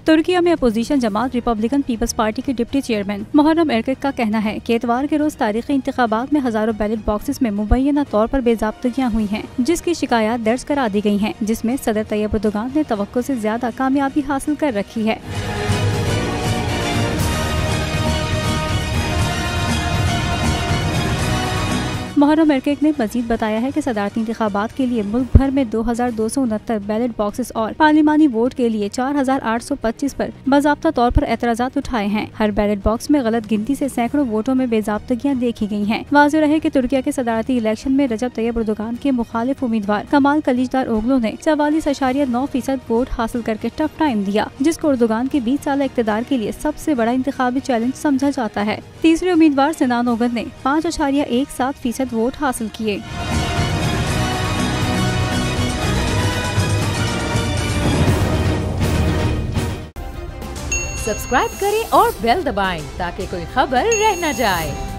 तुर्की में अपोजिशन जमात Republican peoples party के deputy chairman Muharram एरकक का कहना है कि इतवार के रोज तारीखी इंतखाबात में हजारों बैलेट बॉक्सेस में मुबैना तौर पर बेजाब्तगियां हुई हैं, जिसकी शिकायत दर्ज करा दी गई हैं, जिसमें सदर तैयब एर्दोगान ने तवक्को से ज्यादा कामयाबी हासिल कर रखी है। मुहर्रम एरकक ने मजीद बताया है कि सदारती इंतखाबात के लिए मुल्क भर में 2269 बैलेट बॉक्सेस और पार्लिमानी वोट के लिए 4825 पर बाज़ाब्ता तौर पर एतराज़ात उठाए हैं। हर बैलेट बॉक्स में गलत गिनती से सैकड़ों वोटों में बेजाब्तगियां देखी गई हैं। वाज़ेह रहे कि तुर्की के सदारती इलेक्शन में रजब तैयब एर्दोगान के मुखालिफ उम्मीदवार कमाल कलिचदारोग्लू ने 44.9% वोट हासिल करके टफ टाइम दिया, जिसको एर्दोगान के 20 साल इक़्तिदार के लिए सबसे बड़ा इंतखाबी चैलेंज समझा जाता है। तीसरे उम्मीदवार सिनान ओगन ने 5.17% वोट हासिल किए। सब्सक्राइब करें और बेल दबाएं ताकि कोई खबर रह न जाए।